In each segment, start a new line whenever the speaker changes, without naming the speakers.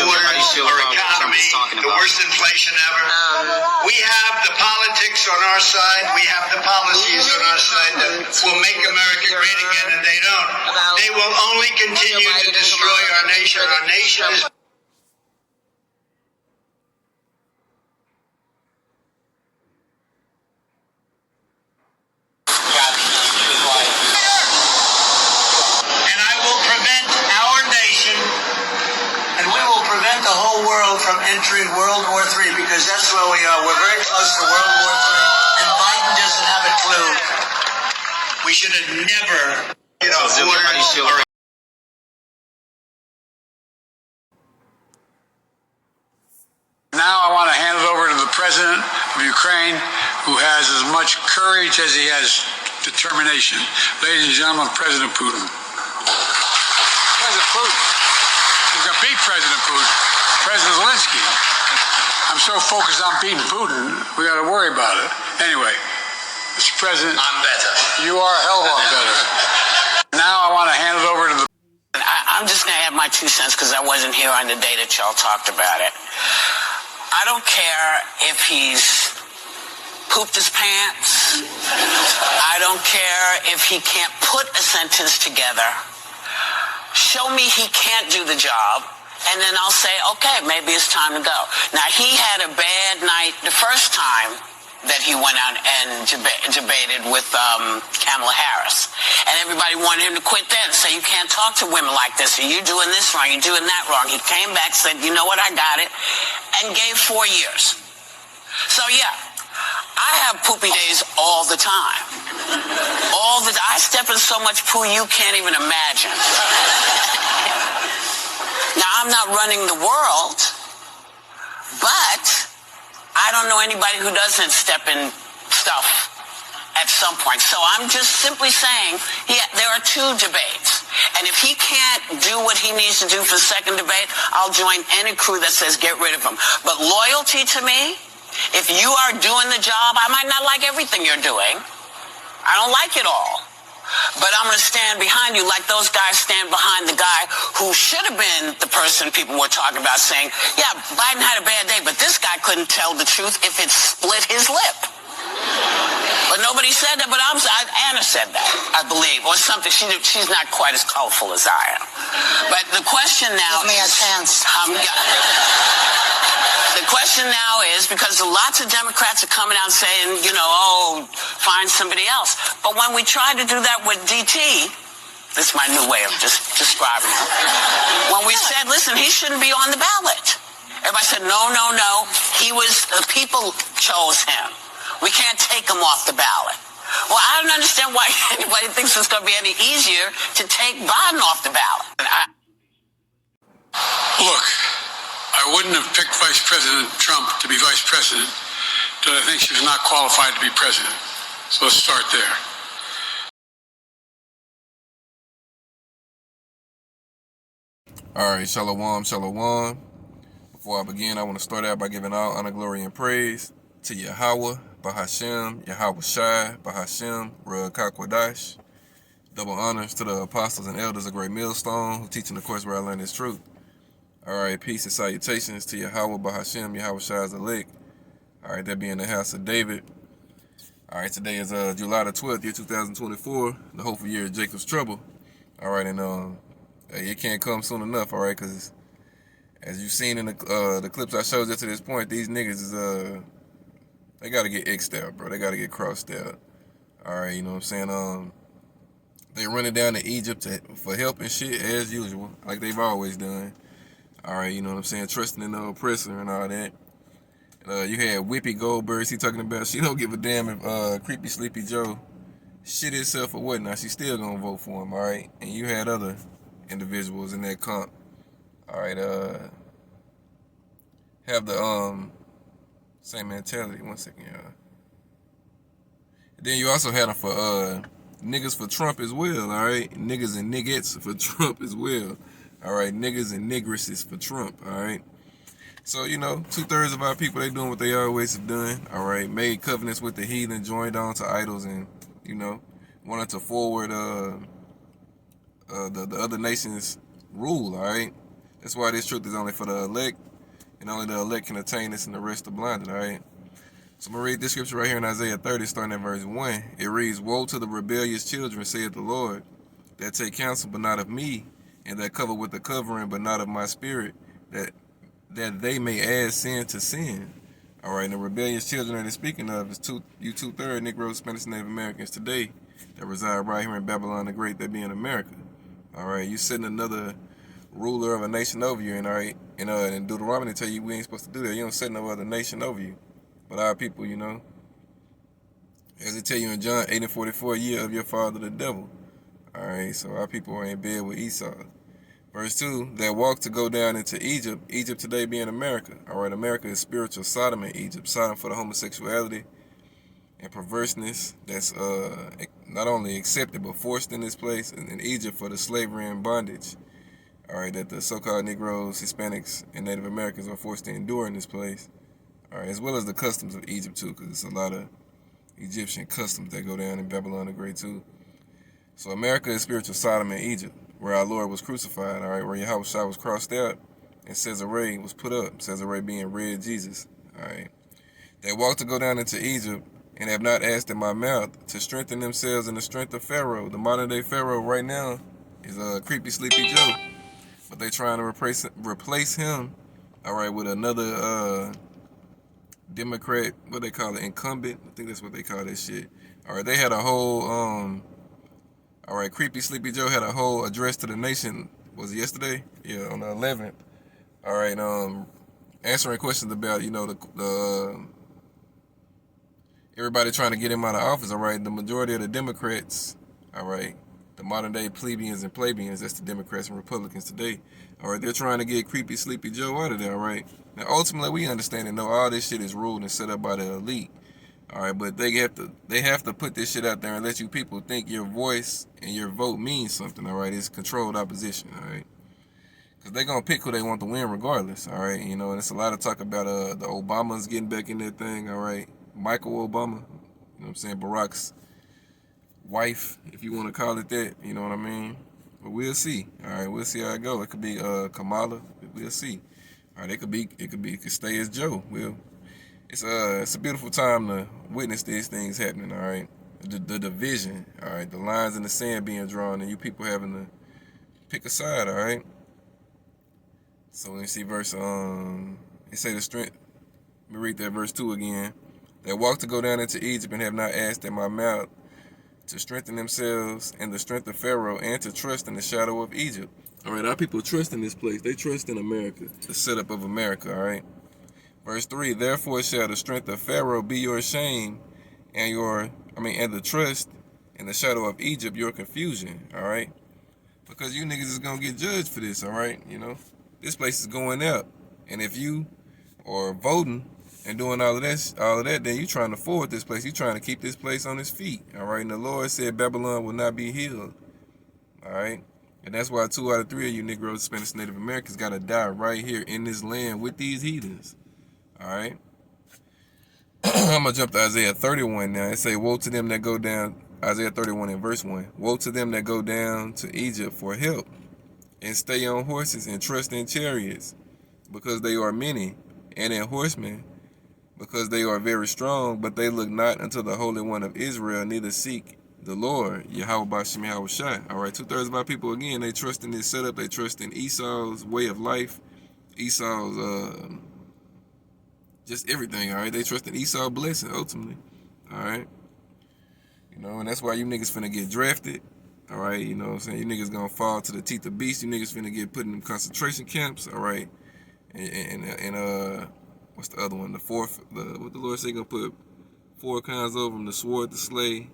borders, our economy, the worst inflation ever. We have the politics on our side. We have the policies on our side that will make America great again, and they don't. They will only continue to destroy our nation. Our nation is... the whole world from entering World War III, because that's where we are. We're very close to World War III, and Biden doesn't have a clue. We should have never, ordered.
Now I want to hand it over to the President of Ukraine, who has as much courage as he has determination. Ladies and gentlemen, President Putin. President Putin. We're going to beat President Putin. President Zelensky. I'm so focused on beating Putin, we got to worry about it. Anyway, Mr. President.
I'm better.
You are a hell of a lot better. Now I want to hand it over to the...
I'm just going to add my 2 cents because I wasn't here on the day that y'all talked about it. I don't care if he's pooped his pants. I don't care if he can't put a sentence together. Show me he can't do the job, and then I'll say, okay, maybe it's time to go. Now, he had a bad night the first time that he went out and debated with Kamala Harris. And everybody wanted him to quit then, say, you can't talk to women like this, or you're doing this wrong, you're doing that wrong. He came back, said, you know what, I got it, and gave 4 years. So, yeah, I have poopy days all the time. I step in so much poo you can't even imagine. Now, I'm not running the world, but I don't know anybody who doesn't step in stuff at some point. So I'm just simply saying, there are 2 debates. And if he can't do what he needs to do for the second debate, I'll join any crew that says get rid of him. But loyalty to me, if you are doing the job, I might not like everything you're doing. I don't like it all. But I'm going to stand behind you like those guys stand behind the guy who should have been the person people were talking about saying, yeah, Biden had a bad day, but this guy couldn't tell the truth if it split his lip. But nobody said that, but Anna said that, I believe, or something. She's not quite as colorful as I am. But the question now
Give me a chance.
The question now is, because lots of Democrats are coming out saying, find somebody else. But when we tried to do that with DT, this is my new way of just describing him. When we said, listen, he shouldn't be on the ballot. Everybody said, no. The people chose him. We can't take him off the ballot. Well, I don't understand why anybody thinks it's going to be any easier to take Biden off the ballot.
Look, I wouldn't have picked Vice President Trump to be Vice President until I think she was not qualified to be President. So let's start there.
All right, shalom. Before I begin, I want to start out by giving all honor, glory, and praise to Yahweh, Bahashem, Yahweh Shai, Bahashem, Ruach HaKodesh. Double honors to the apostles and elders of Great Millstone who teaching the course where I learned this truth. All right, peace and salutations to Yahweh, Bahashem, Yahweh Shai's elect. All right, that being the house of David. All right, today is July the 12th, year 2024. The hopeful year of Jacob's trouble. All right, and it can't come soon enough. All right, because as you've seen in the clips I showed you to this point, these niggas is they gotta get X'd out, bro. They gotta get crossed out. All right, you know what I'm saying? They running down to Egypt for help and shit as usual, like they've always done. All right, you know what I'm saying? Trusting in the oppressor and all that. You had Whoopi Goldberg, she talking about she don't give a damn if Creepy Sleepy Joe shit himself or whatnot. She still gonna vote for him, all right? And you had other individuals in that comp. All right, have the same mentality. 1 second, y'all. Then you also had them for niggas for Trump as well, all right? Niggas and niggettes for Trump as well. All right, niggas and nigresses for Trump, all right? So, 2/3 of our people, they doing what they always have done, all right? Made covenants with the heathen, joined on to idols, and, wanted to forward the other nations' rule, all right? That's why this truth is only for the elect, and only the elect can attain this, and the rest are blinded, all right? So I'm going to read this scripture right here in Isaiah 30, starting at verse 1. It reads, "Woe to the rebellious children, saith the Lord, that take counsel but not of me, and that cover with the covering but not of my spirit, that they may add sin to sin." All right, and the rebellious children that it's speaking of is you two-thirds Negroes, Spanish, Native Americans today that reside right here in Babylon the Great, that be in America. All right, you setting another ruler of a nation over you, and all right, and Deuteronomy tell you we ain't supposed to do that. You don't set no other nation over you, but our people, you know. As it tell you in John 8:44, "Ye of your father the devil." All right, so our people are in bed with Esau. Verse 2, "That walk to go down into Egypt," Egypt today being America. All right, America is spiritual Sodom in Egypt, Sodom for the homosexuality and perverseness that's not only accepted but forced in this place, and in Egypt for the slavery and bondage, all right, that the so-called Negroes, Hispanics, and Native Americans are forced to endure in this place, all right, as well as the customs of Egypt too, because it's a lot of Egyptian customs that go down in Babylon the Great too. So America is spiritual Sodom in Egypt, where our Lord was crucified, all right, where Yahushua was crossed out and Caesarea was put up, Caesarea being red Jesus, all right. "They walk to go down into Egypt and have not asked in my mouth to strengthen themselves in the strength of Pharaoh." The modern day Pharaoh right now is Creepy Sleepy Joe, but they trying to replace him, all right, with another Democrat, what they call it, incumbent. I think that's what they call that shit. All right, they had a whole all right, Creepy Sleepy Joe had a whole address to the nation. Was it yesterday? Yeah, on the 11th. All right, answering questions about, you know, the everybody trying to get him out of office. All right, the majority of the Democrats, all right, the modern day plebeians and plebeians, that's the Democrats and Republicans today. All right, they're trying to get Creepy Sleepy Joe out of there. All right, now ultimately we understand and know all this shit is ruled and set up by the elite. All right, but they have to put this shit out there and let you people think your voice and your vote means something. All right, it's controlled opposition. All right, because they're gonna pick who they want to win regardless. All right, you know, and it's a lot of talk about the Obamas getting back in that thing. All right, Michael Obama, you know what I'm saying, Barack's wife, if you want to call it that. You know what I mean? But we'll see. All right, we'll see how it goes. It could be Kamala. We'll see. All right, it could stay as Joe. It's a beautiful time to witness these things happening, all right? The division, all right? The lines in the sand being drawn and you people having to pick a side, all right? So when you see verse, it say the strength, let me read that verse 2 again. "That walk to go down into Egypt and have not asked at my mouth to strengthen themselves in the strength of Pharaoh and to trust in the shadow of Egypt." All right, our people trust in this place. They trust in America, the setup of America, all right? Verse 3, "Therefore shall the strength of Pharaoh be your shame, and the trust in the shadow of Egypt your confusion." All right, because you niggas is gonna get judged for this. All right, you know, this place is going out, and if you are voting and doing all of that, then you trying to forward this place. You trying to keep this place on its feet. All right, and the Lord said Babylon will not be healed. All right. And that's why 2 out of 3 of you Negroes, Spanish, Native Americans got to die right here in this land with these heathens. All right. I'm going to jump to Isaiah 31 now. It say, "Woe to them that go down," Isaiah 31 in verse 1. "Woe to them that go down to Egypt for help, and stay on horses and trust in chariots, because they are many, and in horsemen, because they are very strong, but they look not unto the Holy One of Israel, neither seek the Lord, Yahweh Bashim Yahushai." All right, 2/3 of our people, again, they trust in this setup. They trust in Esau's way of life, Esau's just everything. All right, they trust in Esau's blessing ultimately. All right, you know, and that's why you niggas finna get drafted. All right, you know what I'm saying? You niggas gonna fall to the teeth of beast. You niggas finna get put in concentration camps. All right, and what's the other one? The fourth, what the Lord say, gonna put 4 kinds over them: the sword to slay,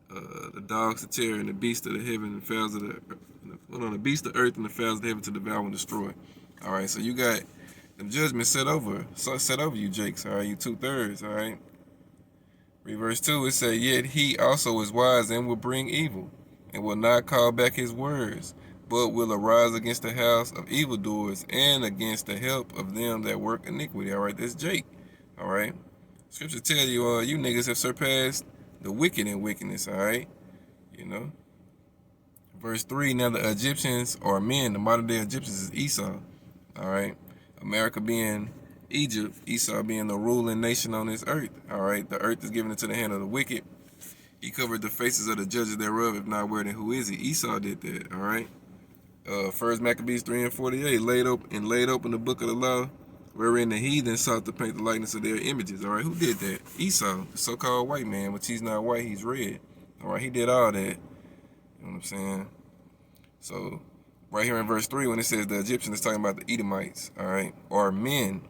the dogs to tear, and the beast of the heaven and fowls of the beast of earth and the fowls of the heaven to devour and destroy. All right, so you got the judgment set over you, Jakes. All right, you 2/3. All right. Read verse 2. It say, "Yet he also is wise and will bring evil, and will not call back his words, but will arise against the house of evildoers and against the help of them that work iniquity." All right, that's Jake. All right. Scripture tell you, you niggas have surpassed the wicked in wickedness. All right. You know. Verse 3, now the Egyptians are men. The modern day Egyptians is Esau. All right. America being Egypt, Esau being the ruling nation on this earth. All right. The earth is given into the hand of the wicked. He covered the faces of the judges thereof. If not where, then who is he? Esau did that. All right. First Maccabees 3:48, laid open the book of the law, wherein the heathen sought to paint the likeness of their images. All right. Who did that? Esau, the so-called white man, which he's not white, he's red. All right. He did all that. You know what I'm saying? So, right here in verse 3, when it says the Egyptians, is talking about the Edomites, all right, are men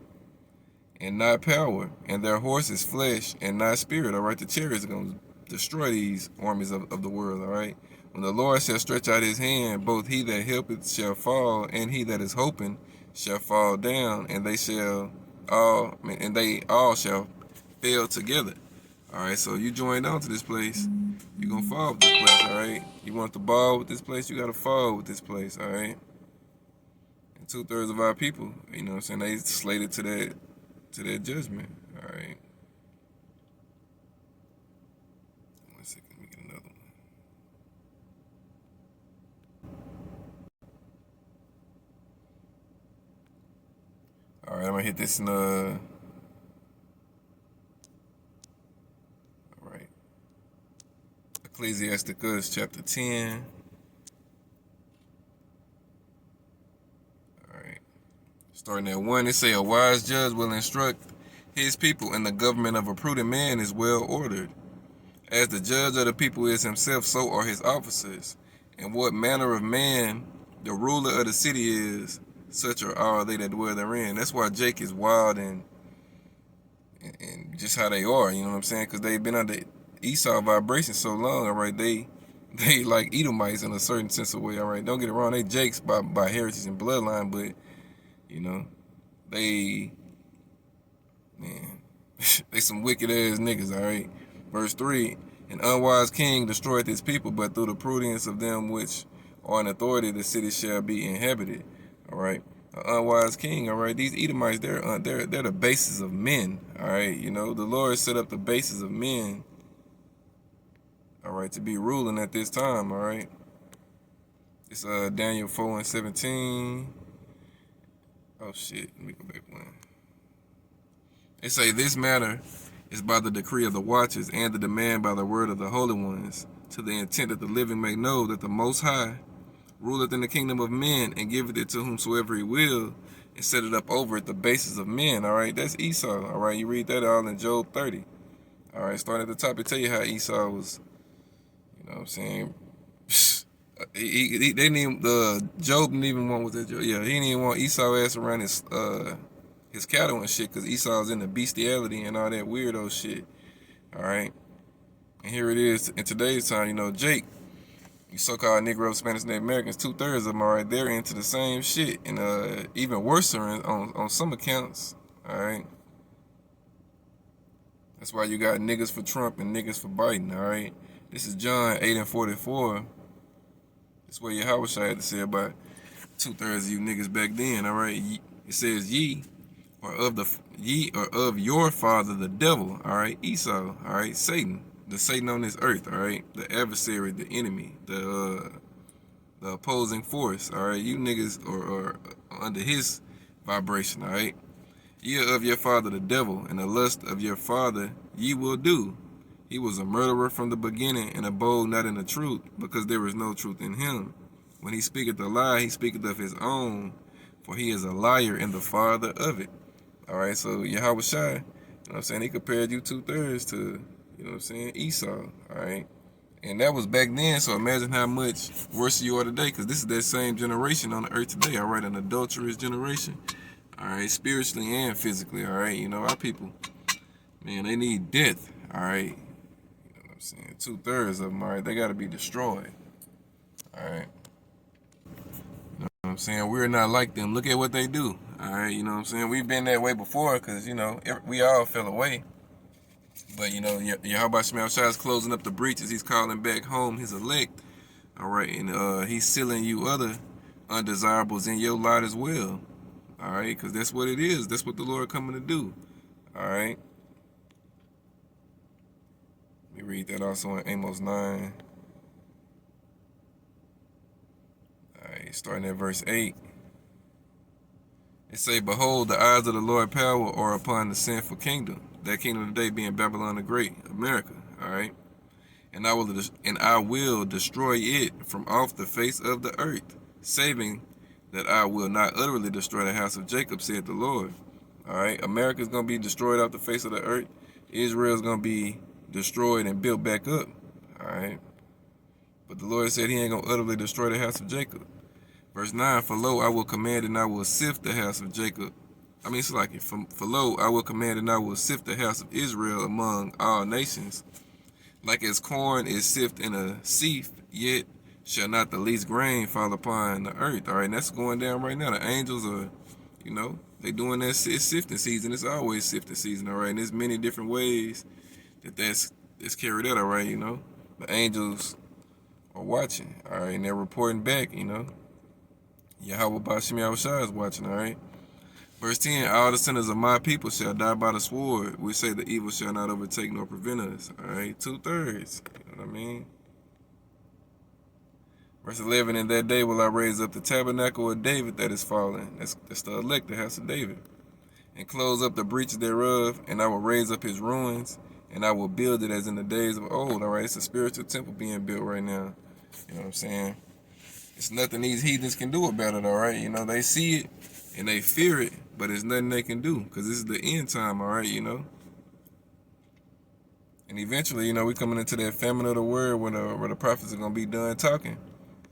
and not power, and their horses flesh and not spirit, all right? The chariots are going to destroy these armies of the world, all right? When the Lord shall stretch out his hand, both he that helpeth shall fall, and he that is hoping shall fall down, and they all shall fail together. All right, so you join on to this place, you're going to fall with this place, all right? You want the ball with this place, you got to fall with this place, all right? And 2/3 of our people, you know what I'm saying, they slated to that judgment, all right? 1 second, let me get another one. All right, I'm going to hit this in Ecclesiasticus chapter 10. All right. Starting at 1, it say, a wise judge will instruct his people, and the government of a prudent man is well ordered. As the judge of the people is himself, so are his officers. And what manner of man the ruler of the city is, such are all they that dwell therein. That's why Jake is wild and just how they are, you know what I'm saying? Because they've been under Esau vibration so long, all right? They like Edomites in a certain sense of way, all right? Don't get it wrong, they Jakes by heritage and bloodline, but you know, they some wicked ass niggas, all right? Verse 3, an unwise king destroyeth his people, but through the prudence of them which are in authority, the city shall be inhabited, all right? An unwise king, all right? These Edomites, they're the bases of men, all right? You know, the Lord set up the bases of men, all right, to be ruling at this time, all right? It's Daniel 4:17. Oh shit, let me go back one. It say, this matter is by the decree of the watchers, and the demand by the word of the holy ones, to the intent that the living may know that the Most High ruleth in the kingdom of men, and giveth it to whomsoever he will, and set it up over it the basis of men, all right? That's Esau, all right? You read that all in Job 30. All right, starting at the top, it tell you how Esau was, you know what I'm saying? They didn't even, Job didn't even want, he didn't even want Esau ass around his cattle and shit, because Esau's into bestiality and all that weirdo shit, all right? And here it is in today's time, you know, Jake, you so-called Negro, Spanish, Native Americans, 2/3 of them, all right, they're into the same shit, and even worse on some accounts, all right? That's why you got niggas for Trump and niggas for Biden, all right? This is John 8:44. That's what Yahweh had to say about 2/3 of you niggas back then, all right? It says ye are of your father the devil, all right? Esau, all right? Satan, the Satan on this earth, all right? The adversary, the enemy, the opposing force, all right? You niggas are under his vibration, all right? Ye are of your father the devil, and the lust of your father ye will do. He was a murderer from the beginning, and abode not in the truth, because there is no truth in him. When he speaketh a lie, he speaketh of his own, for he is a liar and the father of it. All right, so Yahweh Shai, you know what I'm saying, he compared you 2/3 to, you know what I'm saying, Esau, all right? And that was back then, so imagine how much worse you are today, because this is that same generation on the earth today, all right, an adulterous generation, all right, spiritually and physically, all right? You know, our people, man, they need death, all right? I'm saying 2/3 of them, all right, they got to be destroyed, all right? You know what I'm saying? We're not like them. Look at what they do, all right? You know what I'm saying? We've been that way before, because, you know, we all fell away. But, you know, Yahweh Shemel Shai is closing up the breaches. He's calling back home his elect, all right? And he's sealing you other undesirables in your lot as well, all right? Because that's what it is. That's what the Lord coming to do, all right? Let me read that also in Amos 9. right, starting at verse 8. It say, Behold, the eyes of the Lord power are upon the sinful kingdom, that kingdom today being Babylon the Great, America, all right? And I will destroy it from off the face of the earth, saving that I will not utterly destroy the house of Jacob, said the Lord. All right, America's going to be destroyed off the face of the earth. Israel's going to be destroyed and built back up. All right. But the Lord said he ain't going to utterly destroy the house of Jacob. Verse 9, For lo, I will command and I will sift the house of Jacob. It's like it. For lo, I will command and I will sift the house of Israel among all nations. Like as corn is sifted in a sieve, yet shall not the least grain fall upon the earth. All right, and that's going down right now. The angels are, they doing that. It's sifting season. It's always sifting season. All right, and there's many different ways that's carried out. All right, the angels are watching. All right, and they're reporting back. Yahweh Bashim Yahushua is watching. All right. Verse 10, All the sinners of my people shall die by the sword. We say the evil shall not overtake nor prevent us. All right, 2/3. You know what I mean? Verse 11, In that day will I raise up the tabernacle of David that is fallen. That's the elect, the house of David. And close up the breaches thereof, and I will raise up his ruins, and I will build it as in the days of old. All right, it's a spiritual temple being built right now. You know what I'm saying? It's nothing these heathens can do about it, all right? They see it, and they fear it, but there's nothing they can do, because this is the end time, all right, And eventually, we're coming into that famine of the word where the prophets are going to be done talking.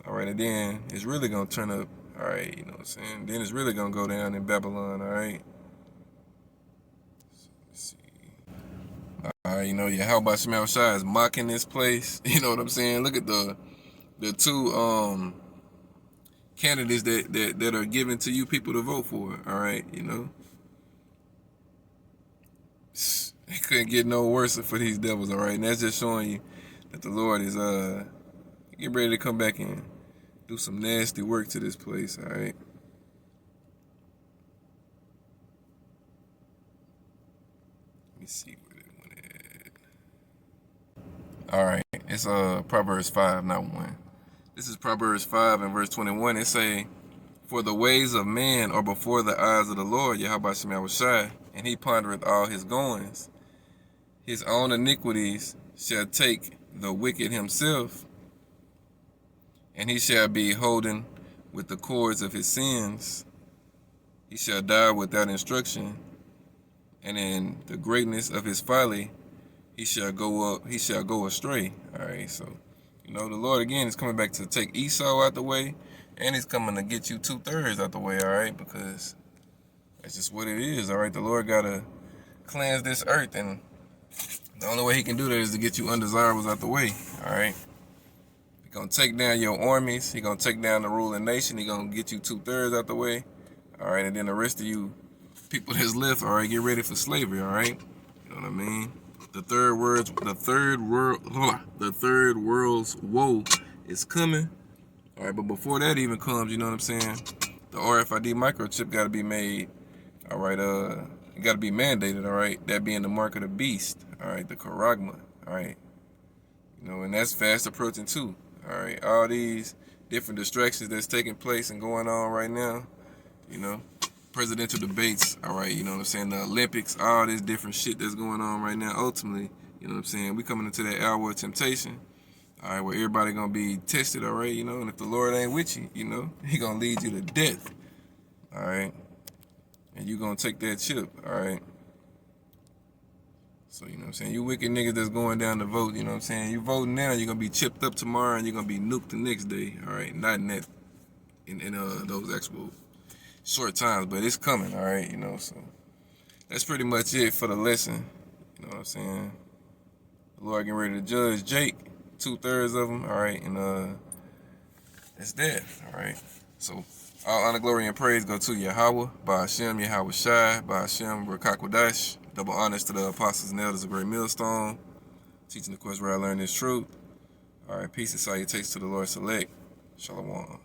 All right, and then it's really going to turn up, all right, you know what I'm saying? Then it's really going to go down in Babylon, all right? Let's see. All right, Yahweh Shemel Shai is mocking this place. You know what I'm saying? Look at the two candidates that are given to you people to vote for, all right, It couldn't get no worse for these devils, all right? And that's just showing you that the Lord is getting ready to come back and do some nasty work to this place, all right? Let me see where they went at. All right, it's Proverbs 5, not 1. This is Proverbs 5 and verse 21. It say, For the ways of man are before the eyes of the Lord, Yahweh Shem Yahushai, and he pondereth all his goings. His own iniquities shall take the wicked himself, and he shall be holden with the cords of his sins. He shall die without instruction, and in the greatness of his folly he shall go astray. All right, so the Lord again is coming back to take Esau out the way, and he's coming to get you 2/3 out the way. All right, because that's just what it is. All right, the Lord gotta cleanse this earth, and the only way he can do that is to get you undesirables out the way. All right. He's going to take down your armies. He's going to take down the ruling nation. He's going to get you 2/3 out the way. All right. And then the rest of you people that's left, all right, get ready for slavery. All right. You know what I mean? The third world's woe is coming. All right. But before that even comes, you know what I'm saying? The RFID microchip got to be made. All right. It got to be mandated. All right. That being the mark of the beast. All right. The charagma. All right. And that's fast approaching too. All right, all these different distractions that's taking place and going on right now, presidential debates, all right, the Olympics, all this different shit that's going on right now. Ultimately, we coming into that hour of temptation, all right, where everybody gonna be tested, all right, and if the Lord ain't with you, he gonna lead you to death, all right, and you gonna take that chip, all right. So, you wicked niggas that's going down to vote, you voting now, you're going to be chipped up tomorrow and you're going to be nuked the next day, all right? Not in that, in those actual short times, but it's coming, all right, so that's pretty much it for the lesson, you know what I'm saying? The Lord getting ready to judge Jake, 2/3 of them, all right, and that's that, all right? So, all honor, glory, and praise go to Yahweh, Ba'ashem, Yahweh Shai, Ba'ashem, Rakakwadash. Double honors to the apostles and elders of Great Millstone, teaching the quest where I learned this truth. All right, peace and salutations to the Lord Select. Shalom.